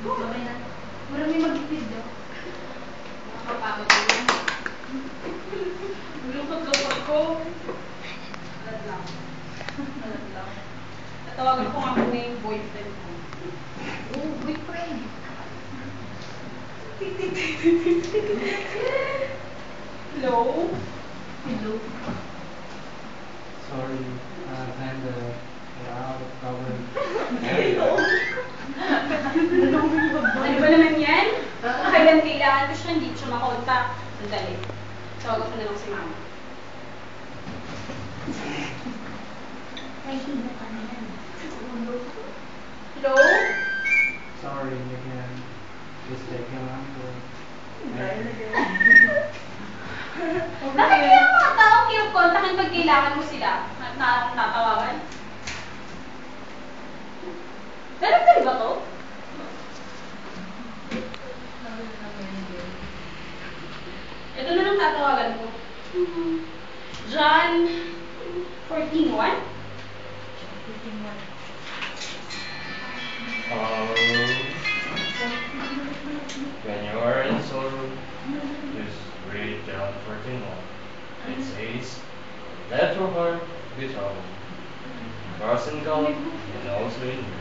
Okay na. Marami mag-video. Nakakapagod yun. Lungkot-lungkot ko. Alat lang. Alat lang. Natawagan ko nga muna yung boyfriend ko. Oh, boyfriend. Hello? Hello? Sorry, kinda out of cover. Ano ba naman yan? Kailan kailangan ko siya, hindi ko siya makontak. Sandali. Tawagan ko na lang si mama. Hello? Sorry again. Just taking on for. Bakit kaya mga tao kinukontakin pag kailangan mo sila? Natawagan? Dali ba to? Ito na lang tatawagan mo. John 14:1? When you are in sorrow, just read John 14:1. It says, let your heart be troubled. Trust in God and also in me.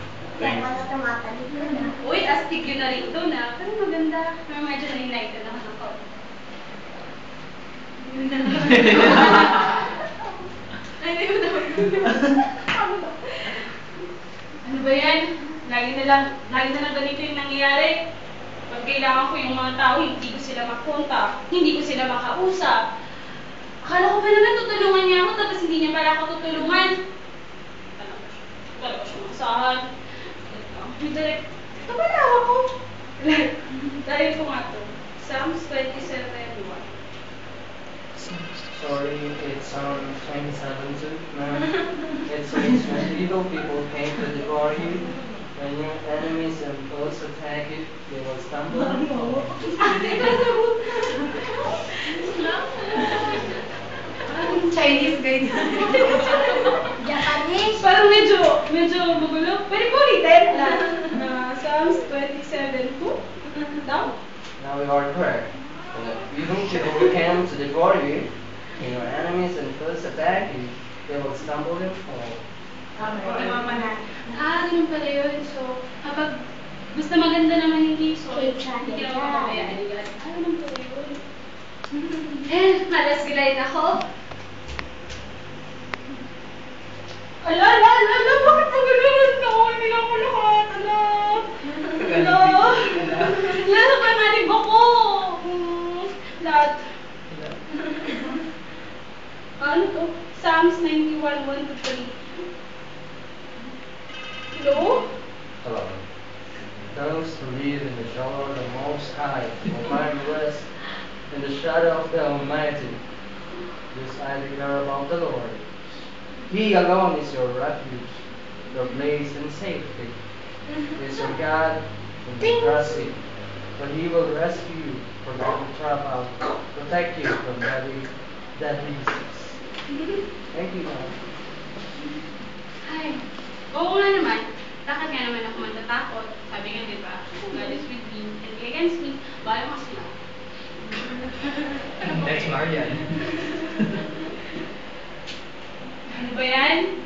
Thank you. Uy, astig yun na rin ito na. Pero maganda. Pero medyo na-enlighten naman ako. Ay, hindi ko naman. Ano ba yan? Lagi na lang ganito yung nangyayari. Pag kailangan ko yung mga tao, hindi ko sila makontak, hindi ko sila makausap. Akala ko pa naman tutulungan niya ako, tapos hindi niya pala ako tutulungan. Talaga siya masahan. Ito ba nawa ko? Dahil ko nga to. Psalms 27:1. Sorry, it's 27 too, man. It says when evil people came to devour you, when your enemies and foes attack you, they will stumble and fall. Chinese guy na. Japanese. Parang medyo magulo. Pwede ko ulitin? Psalms 27:2. Down? Now we are correct. When the evil people came to devour you, when your enemies and foes attack you, they will stumble and fall. Ganun pala yun. So, kapag basta maganda naman yung case, so, hindi naman makabayaan yan. Ganun pala yun. Malas gilayin ako. Ala, bakit magagalan ka? Hindi lang ako lahat. Lalo pa nanib ako. Lahat. Ano to? Psalms 91:1-3. Hello? Hello. Those who live in the shelter of the Most High will find rest in the shadow of the Almighty. This I declare about the Lord. He alone is your refuge, your place in safety. He is your God, and you trust Him, for He will rescue you from every trouble, protect you from deadly disease. Thank you, God. Ay, oo nga naman. Bakit nga naman ako matatakot? Sabi nga, di ba? Kung God is with me and be against me, bahala mo sila. That's Marian. Ano ba yan?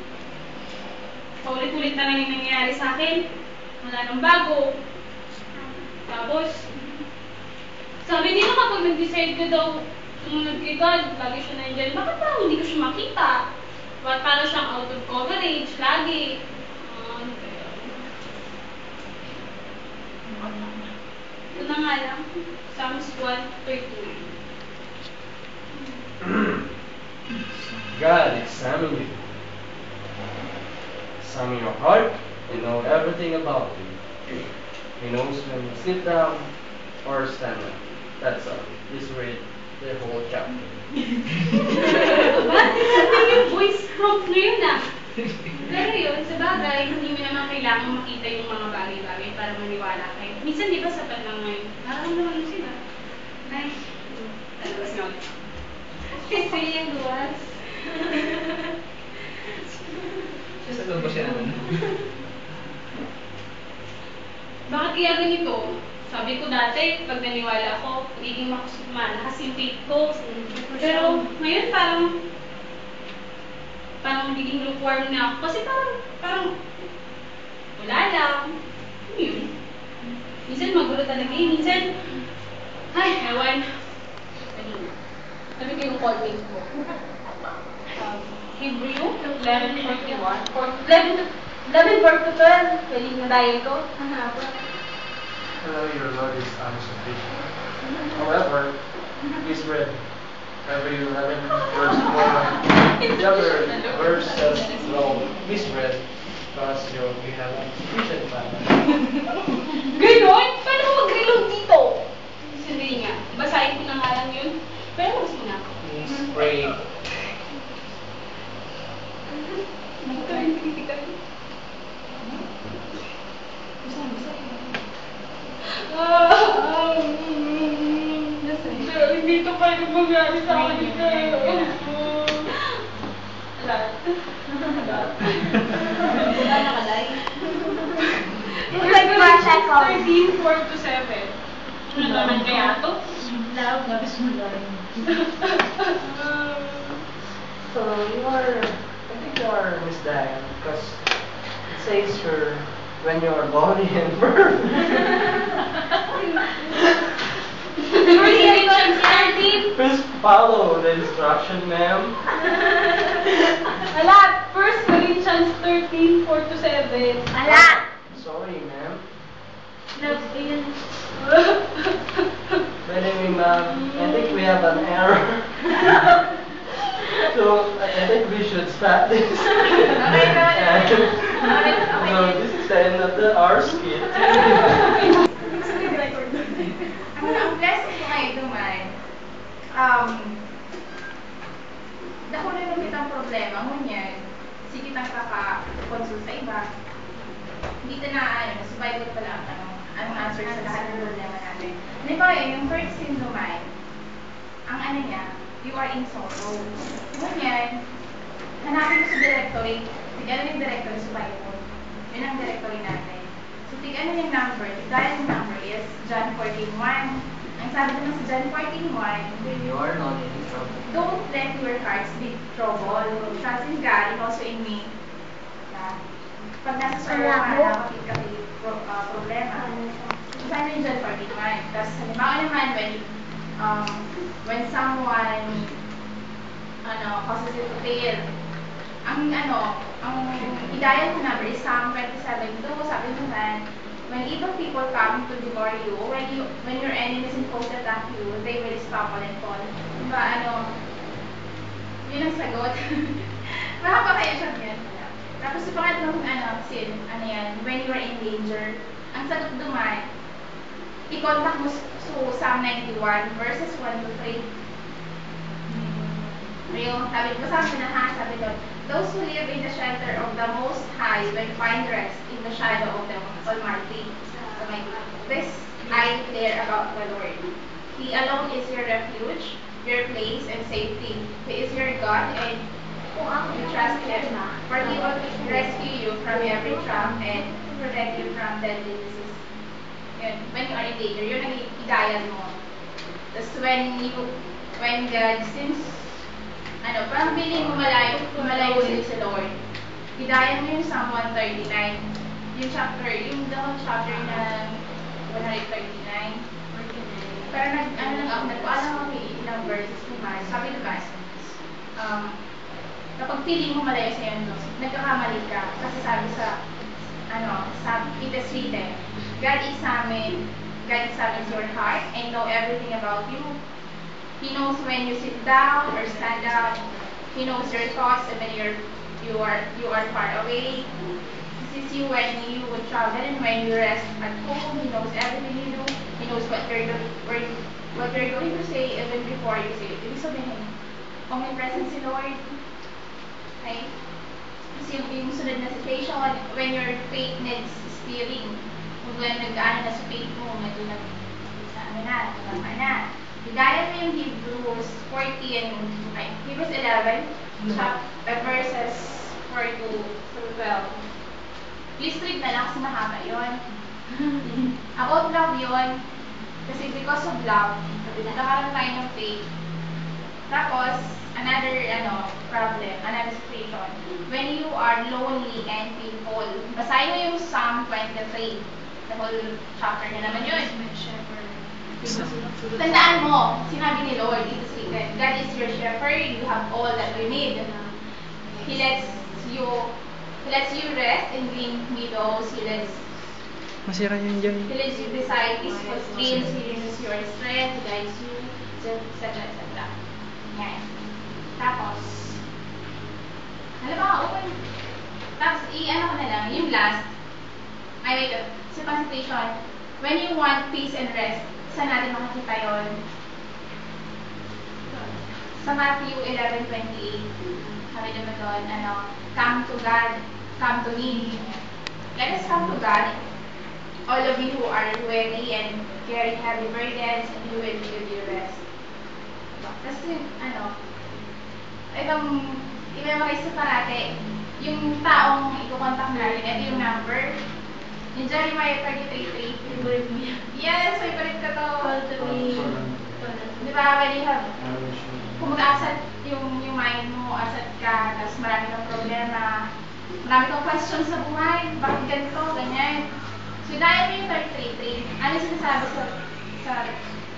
Paulit-ulit na lang yung nangyayari sa akin. Wala nang bago. Tapos, sabi nila kapag nag-decide ka daw sumunod kay God, lagi siya nandyan. Bakit parang hindi ko siya makita? Bakit parang siyang out of coverage, lagi? Ano kaya? Ito na nga lang. Psalms 1:13. God examine you. Examine your heart and know everything about you. He knows when you sit down or stand up. That's all. Just read the whole chapter. Ba't natin yung voice prompt na yun ah? Pero yun, sa bagay, hindi mo naman kailangan makita yung mga bagay-bagay para maniwala kayo. Minsan di ba sapat lang ngayon? Nararamdaman mo sila. Ay, talabas nga ulit. Kasi yung luwas. Siya sa loob ba siya naman? Bakit kaya ganito, sabi ko dati, pag naniwala ako, magiging malakas yung faith ko. Pero ngayon parang magiging lukewarm na ako. Kasi parang wala lang. Yun. Minsan magulo talaga eh. Minsan, ay, ewan. Sabi ko yung callmate ko. Hebrew 11:41. 11:12. Pwede na tayo ko. Hello, your Lord is unsufficient. However, please read every 11 verse 4. The other verse says, well, please read because we have a sufficient time. Ganon? Paano mo mag-reload dito? Hindi nga. Basahin ko na nga lang yun. Pero mas muna ako. Please pray. Hindi ito kayo mangyari sa akin. Wala nakalay. It's like 13, 4 to 7. Ano naman kaya ito? Love, labis mo lang. So I think you are Miss Diane because it says here when you are body and birth. Please follow the instruction, ma'am. Ala, 1 Corinthians 13, 4 to 7. Ala! Sorry, ma'am. Love, yun. Anyway, ma'am, I think we have an error. So I think we should stop this. So this is the end of our skit. Ang blessing ko ngayon naman, dako na lang kitang problema, ngunyan, sige kitang kaka-consult sa iba. Dito na, sa Bible pala ang answer sa lahat ng problema natin. Halimbawa, yung first syndrome, ang ano niya, you are in sorrow. Ngunyan, hanapin mo sa directory, tignan yung directory sa Bible. Yun ang directory natin. So, tignan yung number, tignan yung number is John 14:1. Ang sabi naman sa John 14:1, When you are not in trouble. don't let your hearts be troubled. Trust in God and also in me. Pag nasa sorrow ka, nakapit ka may problema. Sabi yung John 14:1. Tapos, halimbawa naman, when someone causes you to fail, ang hidayat ko number is Psalm 27:2. Sabi naman, when evil people come to devour you, when your enemies impose attack you, they will stumble and fall. Diba, yun ang sagot. Mahaba kaya siya yan. Tapos sa pangatlong sin, when you are in danger, ang sagot duman, i-contact mo sa Psalm 91, verses 1 to 3. Yung sabi ko sa akin sabi doon, those who live in the shelter of the Most High will find rest in the shadow of the Almighty. This I declare about the Lord. He alone is your refuge, your place and safety. He is your God and you trust Him. For He will rescue you from every trap and protect you from deadly disease. Yun, when you are in danger, yun ang hidayat mo. Tapos when God, since parang feeling mo malayo sa'yo sa Lord. Hidayan mo yung Psalm 139. Yung the whole chapter ng 139. Pero nagpaalam ako ilang verses naman. Sabi ko guys, kapag feeling mo malayo sa'yo, nagkakamali ka. Kasi sabi it is written, God examines your heart and know everything about you. He knows when you sit down or stand up. He knows your thoughts and when you are far away. He sees you when you would travel and when you rest at home. He knows everything you do. He knows what you're going to say even before you say it. Ibig sabihin, omnipresent si Lord. Okay? Kasi yung sunod na situation, when your faith needs steering, kung nag-ano na sa faith mo, medyo na. Hidayat mo yung Hebrews 11, verses 4 to 12. Please read na lang kasi mahaba yun. About love yun. Kasi because of love, nagkakaroon tayo ng faith. Tapos, another problem, another situation. When you are lonely and painful, basahin mo yung Psalm 23. The whole chapter na naman yun. Tandaan mo, sinabi ni Lord, it is written, God is your shepherd, you have all that you need. He lets you rest in green meadows, Masira yun dyan. He leads you beside peaceful streams, He renews your strength, He guides you, etc. etc. Yan. Tapos, alam mo, tapos i-ano ko na lang, yung last, sa concentration, when you want peace and rest, saan natin makikita yun? Sa Matthew 11:28, sabi naman doon, come to God, come to me. Let us come to God, all of you who are weary and carrying heavy burdens, and He will give you rest. Tapos i-memorize sa parate, yung taong ikukontak natin, ito yung number, yung Jeremiah 33:3. Yes, favorite ko to. Di ba, when you have, kung mag-asat yung mind mo, asat ka, tapos marami kang problema, marami kang questions sa buhay, bakit ganito, ganyan. So, dahil mo yung 33:3, ano sinasabi sa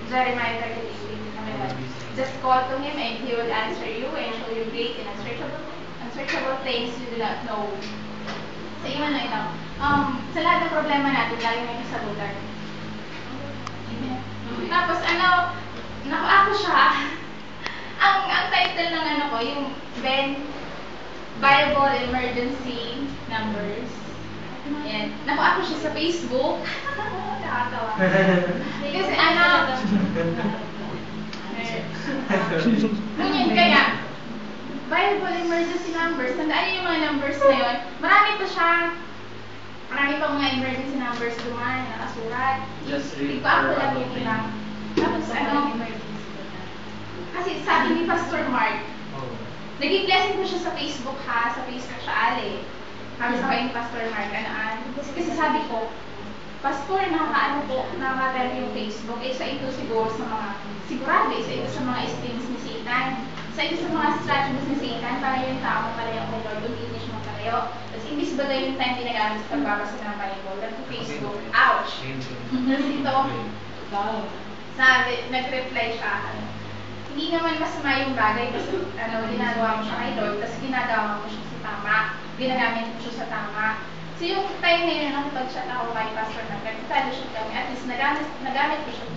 Jeremiah 33:3? Just call to Him and He will answer you and show you great and unsearchable things you do not know. So, yun na ito. Sa lahat ng problema natin, lagi may kasagutan. Tapos, ako siya, ang title ng yung Bible Emergency Numbers. Yan. Ako siya sa Facebook. Nakakatawa. Kasi Ngunyan, kaya, Bible Emergency Numbers, tandaan niyo yung mga numbers na yun. Marami pa siya. Marami pa mga emergency numbers duman, nakasurat. Just read Ako for lang ano yung thing. ilang. Tapos kasi sabi ni Pastor Mark, Oh. naging blessing ko siya sa Facebook sa Facebook siya ali. Sabi sa kayo ni Pastor Mark, kasi sabi ko, Pastor, nakaka-tell yung Facebook, isa ito siguro sa mga, sigurado, isa ito sa mga schemes ni Satan. Isa ito sa mga strategies ni Satan para yung tao magpalayo kay Lord, hindi siya magpalayo. Tapos, imbis ba yung time ginagamit sa pagbabasa ng Bible, Facebook, ouch! Tapos ito, sabi, nag-reply siya, hindi naman masama yung bagay kasi ginagawa mo siya kay Lord, tapos ginagawa mo siya sa tama, ginagamit mo siya sa tama. So yung time na yun, nakipag-chat ako kay Pastor Mark, nagkakalo siya kami, at least nagamit ko siya